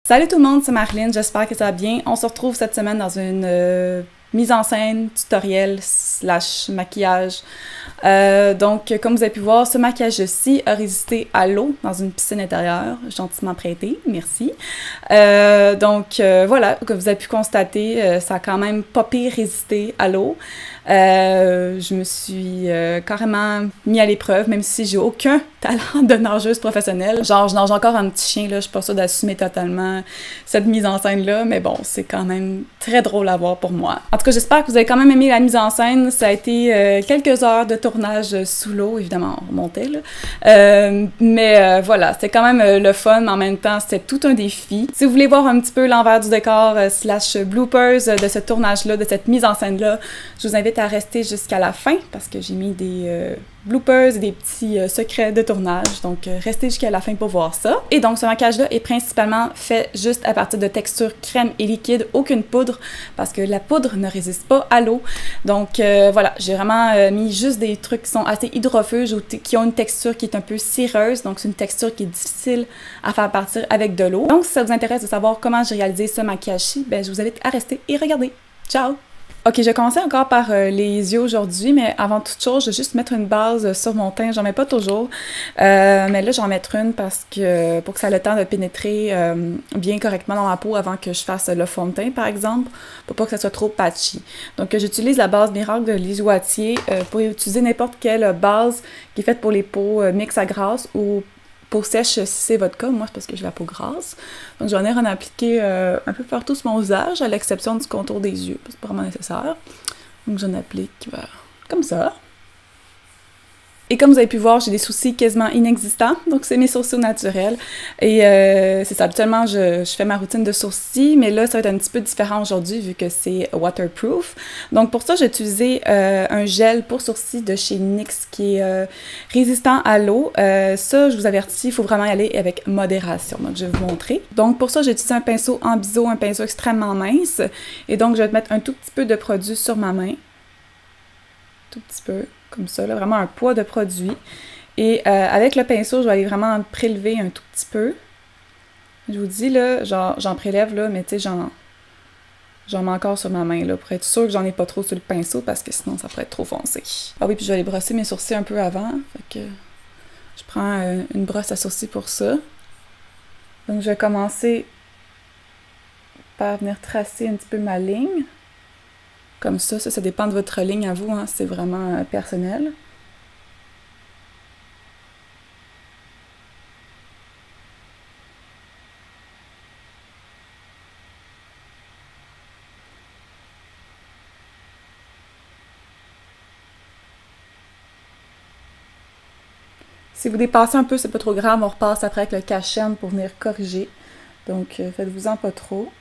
Salut tout le monde, c'est Marilyn, j'espère que ça va bien. On se retrouve cette semaine dans une mise en scène, tutoriel / maquillage. Donc, comme vous avez pu voir, ce maquillage-ci a résisté à l'eau dans une piscine intérieure, gentiment prêtée, merci. Voilà, comme vous avez pu constater, ça a quand même pas pire résisté à l'eau. Je me suis carrément mis à l'épreuve, même si j'ai aucun talent de nageuse professionnelle. Genre, je nage encore un petit chien, là, je suis pas sûre d'assumer totalement cette mise en scène-là, mais bon, c'est quand même très drôle à voir pour moi. En tout cas, j'espère que vous avez quand même aimé la mise en scène. Ça a été quelques heures de tournage sous l'eau, évidemment, on remontait, là. Voilà, c'était quand même le fun, mais en même temps, c'était tout un défi. Si vous voulez voir un petit peu l'envers du décor / bloopers de ce tournage-là, de cette mise en scène-là, je vous invite à rester jusqu'à la fin parce que j'ai mis des bloopers et des petits secrets de tournage. Donc, restez jusqu'à la fin pour voir ça. Et donc, ce maquillage-là est principalement fait juste à partir de textures crème et liquide, aucune poudre, parce que la poudre ne résiste pas à l'eau. Donc, voilà, j'ai vraiment mis juste des trucs qui sont assez hydrophages ou qui ont une texture qui est un peu cireuse. Donc, c'est une texture qui est difficile à faire partir avec de l'eau. Donc, si ça vous intéresse de savoir comment j'ai réalisé ce maquillage-ci, ben, je vous invite à rester et regarder. Ciao! Ok, je vais commencer encore par les yeux aujourd'hui, mais avant toute chose, je vais juste mettre une base sur mon teint. J'en mets pas toujours, mais là, j'en mettre une parce que pour que ça ait le temps de pénétrer bien correctement dans ma peau avant que je fasse le fond de teint, par exemple, pour pas que ça soit trop patchy. Donc, j'utilise la base Miracle de Lise Wattier pour utiliser n'importe quelle base qui est faite pour les peaux mixtes à grasse ou peau sèche si c'est votre cas. Moi, c'est parce que j'ai la peau grasse. Donc, j'en ai en appliqué un peu partout sur mon visage, à l'exception du contour des yeux. C'est pas vraiment nécessaire. Donc, j'en applique comme ça. Et comme vous avez pu voir, j'ai des sourcils quasiment inexistants, donc c'est mes sourcils naturels. Et c'est ça, habituellement, je fais ma routine de sourcils, mais là, ça va être un petit peu différent aujourd'hui vu que c'est waterproof. Donc pour ça, j'ai utilisé un gel pour sourcils de chez NYX qui est résistant à l'eau. Ça, je vous avertis, il faut vraiment y aller avec modération. Donc je vais vous montrer. Donc pour ça, j'ai utilisé un pinceau en biseau, un pinceau extrêmement mince. Et donc je vais mettre un tout petit peu de produit sur ma main. Tout petit peu. Comme ça, là, vraiment un poids de produit. Et avec le pinceau, je vais aller vraiment prélever un tout petit peu. Je vous dis, là, j'en prélève, là, mais tu sais, j'en mets encore sur ma main, là, pour être sûre que j'en ai pas trop sur le pinceau, parce que sinon, ça pourrait être trop foncé. Ah oui, puis je vais aller brosser mes sourcils un peu avant. Fait que je prends une brosse à sourcils pour ça. Donc, je vais commencer par venir tracer un petit peu ma ligne. Comme ça dépend de votre ligne à vous, hein, c'est vraiment personnel. Si vous dépassez un peu, c'est pas trop grave, on repasse après avec le cache-chaîne pour venir corriger. Donc, faites-vous-en pas trop.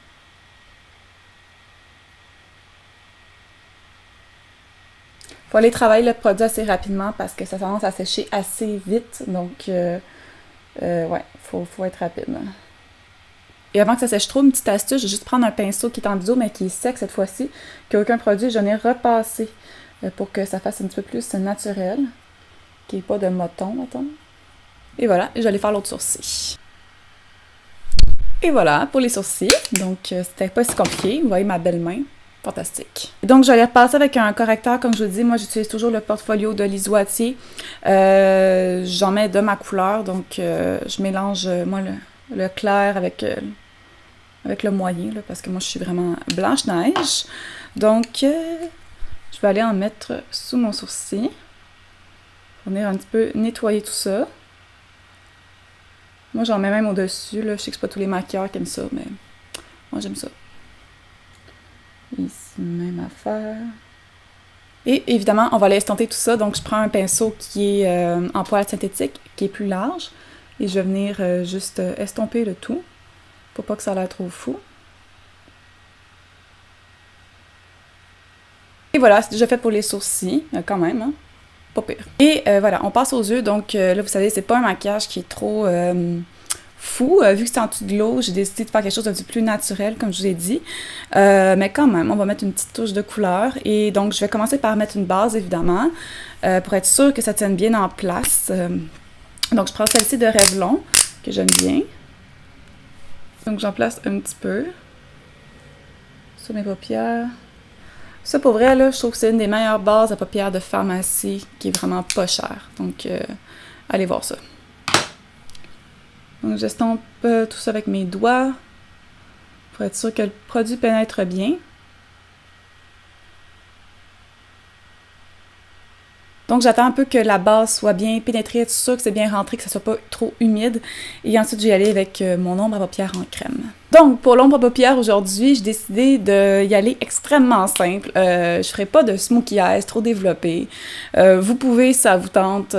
Faut aller travailler le produit assez rapidement parce que ça tendance à sécher assez vite. Donc, ouais, faut être rapide. Et avant que ça sèche trop, une petite astuce, je vais juste prendre un pinceau qui est en biseau, mais qui est sec cette fois-ci, qui n'a aucun produit. J'en ai repassé pour que ça fasse un petit peu plus naturel, qui n'est pas de moton, mettons. Et voilà, je vais aller faire l'autre sourcil. Et voilà, pour les sourcils. Donc, c'était pas si compliqué. Vous voyez ma belle main. Fantastique. Donc, je vais aller repasser avec un correcteur, comme je vous dis. Moi, j'utilise toujours le portfolio de Lise Wattier. J'en mets de ma couleur, donc je mélange, moi, le clair avec le moyen, là, parce que moi, je suis vraiment Blanche-Neige. Donc, je vais aller en mettre sous mon sourcil. Venir un petit peu nettoyer tout ça. Moi, j'en mets même au-dessus, là. Je sais que c'est pas tous les maquilleurs qui aiment ça, mais moi, j'aime ça. Ici, même affaire. Et évidemment, on va aller estomper tout ça. Donc, je prends un pinceau qui est en poil synthétique, qui est plus large. Et je vais venir juste estomper le tout, pour pas que ça a l'air trop fou. Et voilà, c'est déjà fait pour les sourcils, quand même, hein? Pas pire. Et voilà, on passe aux yeux. Donc là, vous savez, c'est pas un maquillage qui est trop fou. Vu que c'est en dessous de l'eau, j'ai décidé de faire quelque chose de plus naturel, comme je vous ai dit. Mais quand même, on va mettre une petite touche de couleur. Et donc, je vais commencer par mettre une base, évidemment, pour être sûre que ça tienne bien en place. Donc, je prends celle-ci de Revlon, que j'aime bien. Donc j'en place un petit peu sur mes paupières. Ça, pour vrai, là, je trouve que c'est une des meilleures bases à paupières de pharmacie qui est vraiment pas chère. Donc, allez voir ça. Donc, j'estompe tout ça avec mes doigts pour être sûr que le produit pénètre bien. Donc, j'attends un peu que la base soit bien pénétrée, être sûr que c'est bien rentré, que ça soit pas trop humide. Et ensuite, je vais y aller avec mon ombre à paupières en crème. Donc, pour l'ombre à paupières aujourd'hui, j'ai décidé d'y aller extrêmement simple. Je ferai pas de smoky eyes trop développé. Vous pouvez, ça vous tente,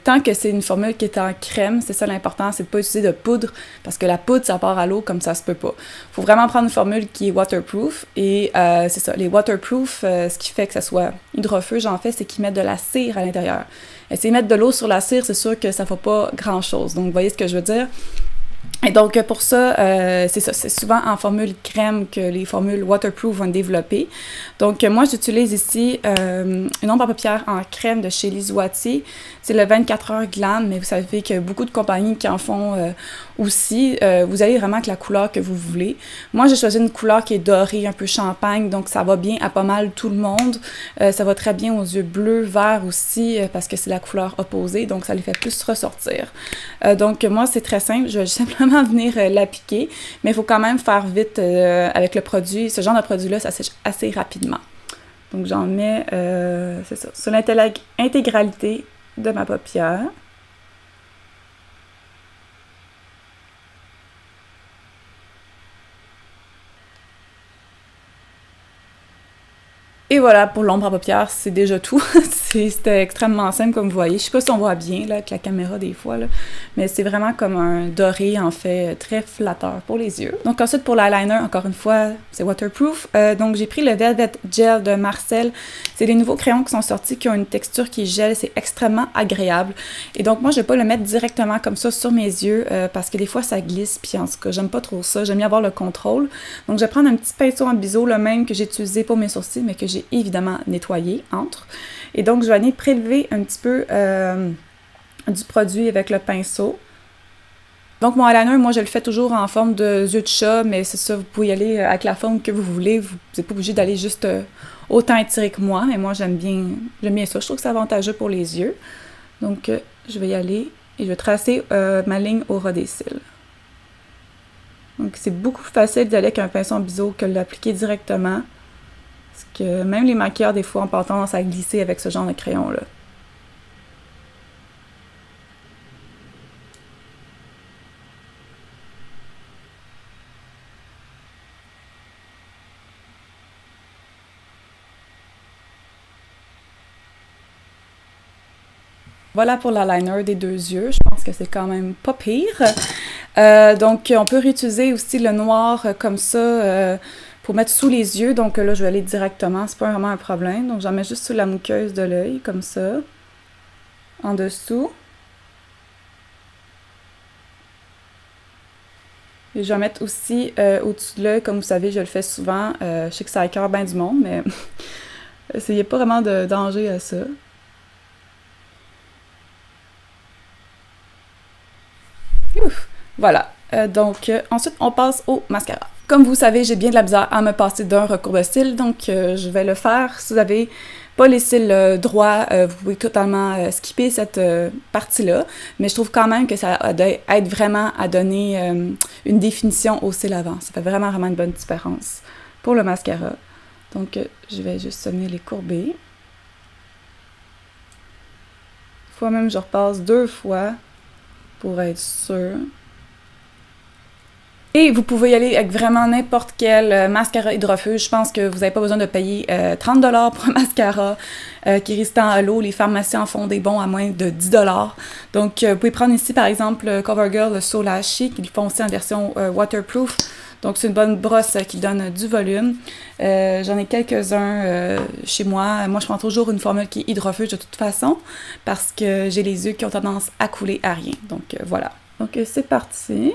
tant que c'est une formule qui est en crème, c'est ça l'important, c'est de pas utiliser de poudre, parce que la poudre, ça part à l'eau comme ça se peut pas. Faut vraiment prendre une formule qui est waterproof, et c'est ça, les waterproof, ce qui fait que ça soit hydropheux, j'en fais, c'est qu'ils mettent de la cire à l'intérieur. Essayer de mettre de l'eau sur la cire, c'est sûr que ça ne fait pas grand-chose. Donc, vous voyez ce que je veux dire? Et donc, pour ça, c'est ça, c'est souvent en formule crème que les formules waterproof vont développer. Donc, moi, j'utilise ici une ombre à paupières en crème de chez Lizoitier. C'est le 24 heures Glam, mais vous savez qu'il y a beaucoup de compagnies qui en font aussi. Vous avez vraiment que la couleur que vous voulez. Moi, j'ai choisi une couleur qui est dorée, un peu champagne, donc ça va bien à pas mal tout le monde. Ça va très bien aux yeux bleus, verts aussi, parce que c'est la couleur opposée, donc ça les fait plus ressortir. Donc, moi, c'est très simple. Je vais simplement venir l'appliquer, mais il faut quand même faire vite avec le produit. Ce genre de produit-là, ça sèche assez rapidement. Donc, j'en mets, c'est ça, sur l'intégralité de ma paupière. Et voilà, pour l'ombre à paupières, c'est déjà tout. C'était extrêmement simple, comme vous voyez. Je sais pas si on voit bien là, avec la caméra des fois, là, mais c'est vraiment comme un doré, en fait, très flatteur pour les yeux. Donc ensuite, pour l'eyeliner, encore une fois, c'est waterproof. Donc j'ai pris le Velvet Gel de Marcel. C'est les nouveaux crayons qui sont sortis, qui ont une texture qui gèle. C'est extrêmement agréable. Et donc moi, je vais pas le mettre directement comme ça sur mes yeux, parce que des fois, ça glisse. Puis en tout cas, j'aime pas trop ça. J'aime bien avoir le contrôle. Donc je vais prendre un petit pinceau en biseau, le même que j'ai utilisé pour mes sourcils, mais que j'ai évidemment nettoyé entre. Et donc, je vais aller prélever un petit peu du produit avec le pinceau. Donc, mon eyeliner, moi, je le fais toujours en forme de yeux de chat, mais c'est ça, vous pouvez y aller avec la forme que vous voulez. Vous n'êtes pas obligé d'aller juste autant étiré que moi, mais moi, j'aime bien ça. Je trouve que c'est avantageux pour les yeux. Donc, je vais y aller et je vais tracer ma ligne au ras des cils. Donc, c'est beaucoup plus facile d'aller avec un pinceau en biseau que de l'appliquer directement. Parce que même les maquilleurs, des fois, ont pas tendance à glisser avec ce genre de crayon-là. Voilà pour l'eyeliner des deux yeux. Je pense que c'est quand même pas pire. Donc, on peut réutiliser aussi le noir comme ça pour mettre sous les yeux. Donc là, je vais aller directement. C'est pas vraiment un problème. Donc, j'en mets juste sous la muqueuse de l'œil, comme ça. En dessous. Et je vais mettre aussi au-dessus de l'œil. Comme vous savez, je le fais souvent. Je sais que ça écoeure bien du monde, mais il n'y a pas vraiment de danger à ça. Ouf. Voilà. Donc, ensuite, on passe au mascara. Comme vous savez, j'ai bien de la misère à me passer d'un recours de cils, donc je vais le faire. Si vous n'avez pas les cils droits, vous pouvez totalement skipper cette partie-là, mais je trouve quand même que ça aide vraiment à donner une définition aux cils avant. Ça fait vraiment une bonne différence pour le mascara. Donc, je vais juste venir les courber. Fois même, je repasse 2 fois pour être sûr. Et vous pouvez y aller avec vraiment n'importe quel mascara hydrophile. Je pense que vous n'avez pas besoin de payer 30$ pour un mascara qui est résistant à l'eau. Les pharmacies en font des bons à moins de 10$. Donc, vous pouvez prendre ici, par exemple, CoverGirl, le Solashy, qui le font aussi en version waterproof. Donc, c'est une bonne brosse qui donne du volume. J'en ai quelques-uns chez moi. Moi, je prends toujours une formule qui est hydrophile de toute façon parce que j'ai les yeux qui ont tendance à couler à rien. Donc, voilà. Donc, c'est parti.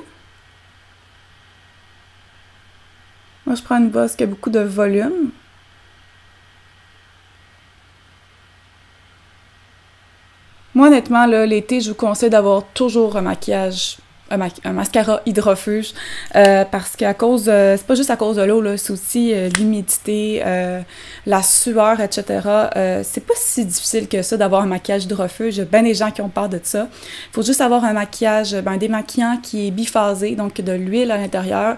Moi, je prends une brosse qui a beaucoup de volume. Moi, honnêtement, là, l'été, je vous conseille d'avoir toujours un maquillage un mascara hydrofuge parce qu'à cause, c'est pas juste à cause de l'eau, là, c'est aussi l'humidité, la sueur, etc. C'est pas si difficile que ça d'avoir un maquillage hydrofuge. Il y a bien des gens qui ont peur de ça. Il faut juste avoir un maquillage, un démaquillant qui est biphasé, donc de l'huile à l'intérieur.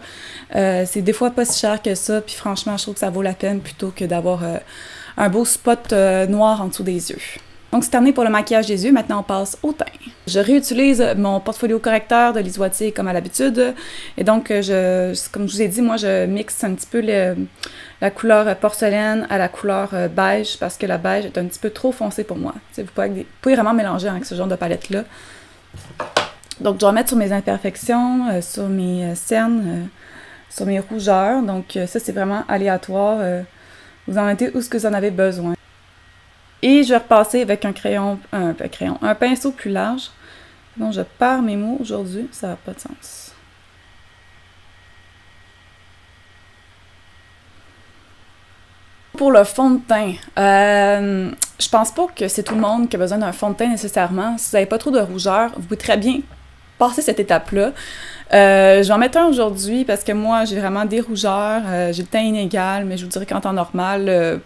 C'est des fois pas si cher que ça, puis franchement, je trouve que ça vaut la peine plutôt que d'avoir un beau spot noir en dessous des yeux. Donc, c'est terminé pour le maquillage des yeux. Maintenant, on passe au teint. Je réutilise mon portfolio correcteur de Lise Wattier comme à l'habitude. Et donc, comme je vous ai dit, moi, je mixe un petit peu la couleur porcelaine à la couleur beige parce que la beige est un petit peu trop foncée pour moi. Vous pouvez vraiment mélanger avec ce genre de palette-là. Donc, je vais remettre sur mes imperfections, sur mes cernes, sur mes rougeurs. Donc, ça, c'est vraiment aléatoire. Vous en mettez où ce que vous en avez besoin. Et je vais repasser avec un pinceau plus large. Donc, je perds mes mots aujourd'hui, ça n'a pas de sens. Pour le fond de teint, je pense pas que c'est tout le monde qui a besoin d'un fond de teint nécessairement. Si vous n'avez pas trop de rougeur, vous pouvez très bien passer cette étape-là. Je vais en mettre un aujourd'hui parce que moi, j'ai vraiment des rougeurs, j'ai le teint inégal, mais je vous dirais qu'en temps normal,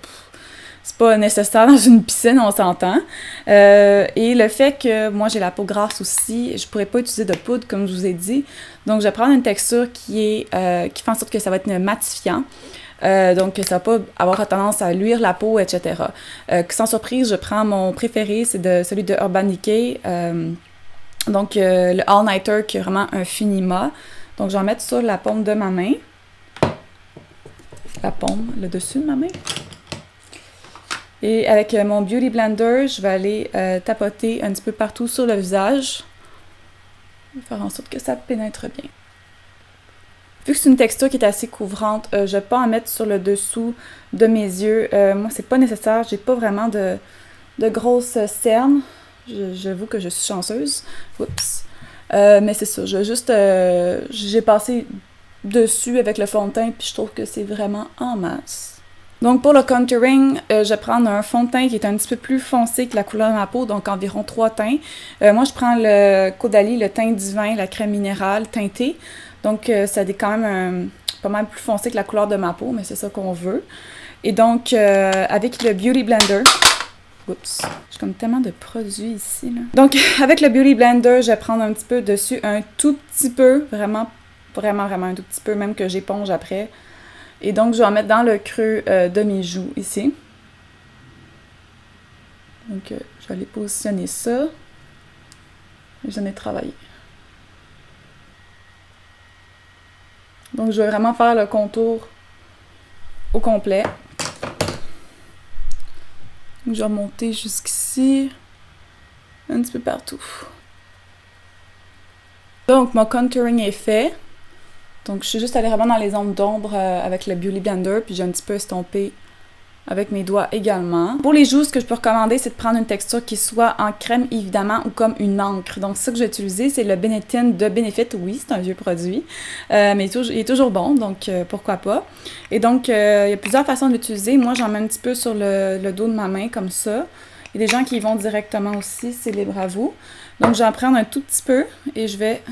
c'est pas nécessaire dans une piscine, on s'entend. Et le fait que moi, j'ai la peau grasse aussi, je pourrais pas utiliser de poudre, comme je vous ai dit. Donc, je vais prendre une texture qui fait en sorte que ça va être matifiant. Donc, ça va pas avoir tendance à luire la peau, etc. Sans surprise, je prends mon préféré, c'est celui de Urban Decay. Donc, le All Nighter qui est vraiment un finima. Donc, je vais en mettre sur la paume de ma main. La paume, le dessus de ma main. Et avec mon Beauty Blender, je vais aller tapoter un petit peu partout sur le visage. Faire en sorte que ça pénètre bien. Vu que c'est une texture qui est assez couvrante, je vais pas en mettre sur le dessous de mes yeux. Moi, c'est pas nécessaire. J'ai pas vraiment de grosses cernes. J'avoue que je suis chanceuse. Oups. Mais c'est ça. J'ai passé dessus avec le fond de teint, puis je trouve que c'est vraiment en masse. Donc, pour le contouring, je vais prendre un fond de teint qui est un petit peu plus foncé que la couleur de ma peau, donc environ 3 teints. Moi, je prends le Caudalie, le teint divin, la crème minérale teintée. Donc, ça est quand même pas mal plus foncé que la couleur de ma peau, mais c'est ça qu'on veut. Et donc, avec le Beauty Blender... Oups, j'ai comme tellement de produits ici, là. Donc, avec le Beauty Blender, je vais prendre un petit peu dessus, un tout petit peu, vraiment un tout petit peu, même que j'éponge après. Et donc, je vais en mettre dans le creux de mes joues, ici. Donc, je vais aller positionner ça. J'en ai travaillé. Donc, je vais vraiment faire le contour au complet. Donc, je vais remonter jusqu'ici. Un petit peu partout. Donc, mon contouring est fait. Donc, je suis juste allée vraiment dans les zones d'ombre avec le Beauty Blender, puis j'ai un petit peu estompé avec mes doigts également. Pour les joues, ce que je peux recommander, c'est de prendre une texture qui soit en crème, évidemment, ou comme une encre. Donc, ça que je vais utiliser, c'est le Benetton de Benefit. Oui, c'est un vieux produit, mais il est toujours bon, donc pourquoi pas. Et donc, il y a plusieurs façons de l'utiliser. Moi, j'en mets un petit peu sur le dos de ma main, comme ça. Il y a des gens qui y vont directement aussi, c'est libre à vous. Donc, je vais en prendre un tout petit peu et je vais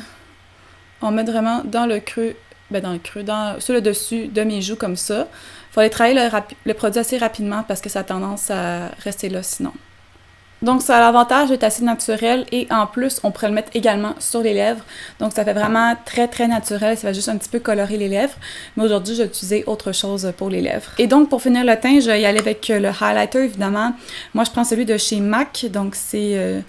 en mettre vraiment dans le creux, sur le dessus de mes joues comme ça. Il faut aller travailler le produit assez rapidement parce que ça a tendance à rester là sinon. Donc, ça a l'avantage d'être assez naturel et en plus, on pourrait le mettre également sur les lèvres. Donc, ça fait vraiment très, très naturel. Ça va juste un petit peu colorer les lèvres. Mais aujourd'hui, je vais utiliser autre chose pour les lèvres. Et donc, pour finir le teint, je vais y aller avec le highlighter, évidemment. Moi, je prends celui de chez MAC. Donc, c'est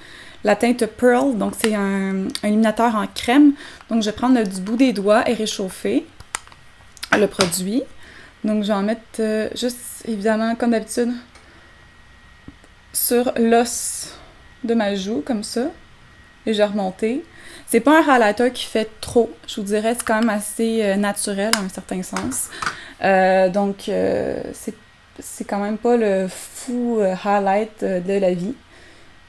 la teinte Pearl. Donc, c'est un illuminateur en crème. Donc, je vais prendre du bout des doigts et réchauffer le produit. Donc, je vais en mettre juste, évidemment, comme d'habitude, sur l'os de ma joue, comme ça. Et je vais remonter. C'est pas un highlighter qui fait trop, je vous dirais. C'est quand même assez naturel, en un certain sens. Donc, c'est quand même pas le fou highlight de la vie.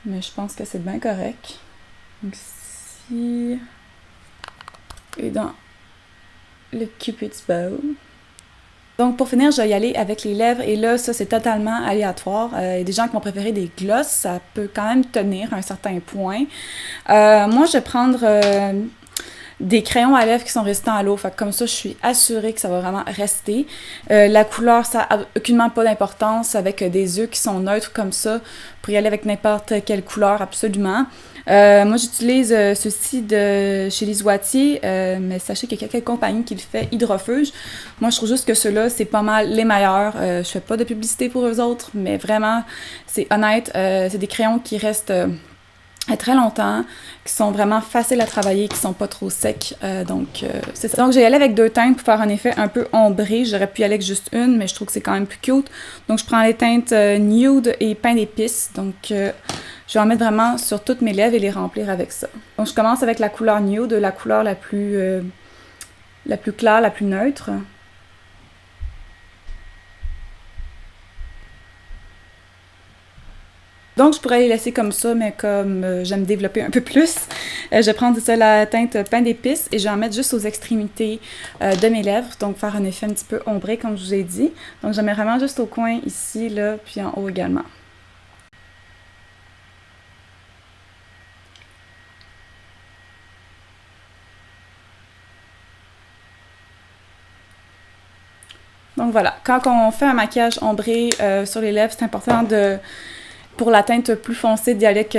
Mais je pense que c'est bien correct. Donc, ici. Et dans le Cupid's Bow. Donc, pour finir, je vais y aller avec les lèvres. Et là, ça, c'est totalement aléatoire. Il y a des gens qui vont préférer des glosses. Ça peut quand même tenir à un certain point. Moi, je vais prendre des crayons à lèvres qui sont résistants à l'eau. Fait que comme ça, je suis assurée que ça va vraiment rester. La couleur, ça n'a aucunement pas d'importance avec des œufs qui sont neutres comme ça. Pour y aller avec n'importe quelle couleur, absolument. Moi, j'utilise ceci de chez Les Oitiers, mais sachez qu'il y a quelques compagnies qui le font, Hydrofuge. Moi, je trouve juste que ceux-là, c'est pas mal les meilleurs. Je fais pas de publicité pour eux autres, mais vraiment, c'est honnête. C'est des crayons qui restent très longtemps, qui sont vraiment faciles à travailler, qui sont pas trop secs. C'est ça. Donc, j'ai allé avec 2 teintes pour faire un effet un peu ombré. J'aurais pu y aller avec juste une, mais je trouve que c'est quand même plus cute. Donc, je prends les teintes Nude et Pain d'épices. Donc, je vais en mettre vraiment sur toutes mes lèvres et les remplir avec ça. Donc, je commence avec la couleur Nude, la couleur la plus claire, la plus neutre. Donc, je pourrais les laisser comme ça, mais comme j'aime développer un peu plus, je vais prendre ça, la teinte Pain d'épices et je vais en mettre juste aux extrémités de mes lèvres, donc faire un effet un petit peu ombré, comme je vous ai dit. Donc, j'en mets vraiment juste au coin ici, là, puis en haut également. Donc voilà, quand on fait un maquillage ombré sur les lèvres, c'est important pour la teinte plus foncée, d'y aller avec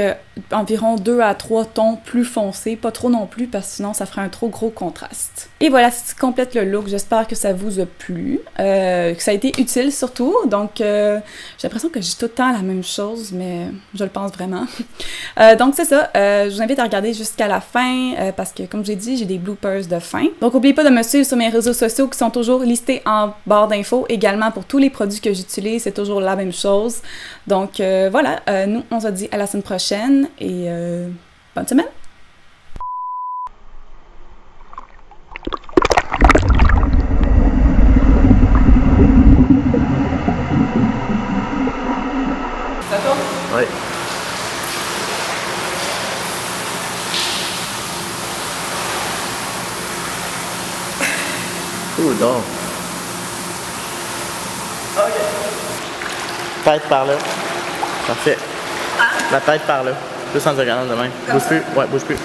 environ 2 à 3 tons plus foncés, pas trop non plus, parce que sinon ça ferait un trop gros contraste. Et voilà, c'est ce qui complète le look. J'espère que ça vous a plu, que ça a été utile surtout. Donc, j'ai l'impression que j'ai tout le temps la même chose, mais je le pense vraiment. Donc, c'est ça. Je vous invite à regarder jusqu'à la fin, parce que, comme j'ai dit, j'ai des bloopers de fin. Donc, n'oubliez pas de me suivre sur mes réseaux sociaux qui sont toujours listés en barre d'infos. Également, pour tous les produits que j'utilise, c'est toujours la même chose. Donc, voilà. Nous, on se dit à la semaine prochaine et bonne semaine! Ça tourne? Oui. Ouh, donc. OK. Tête par là. Parfait. Ah? La tête par là. Juste en diagonale de même. Bouge plus. Ouais, bouge plus.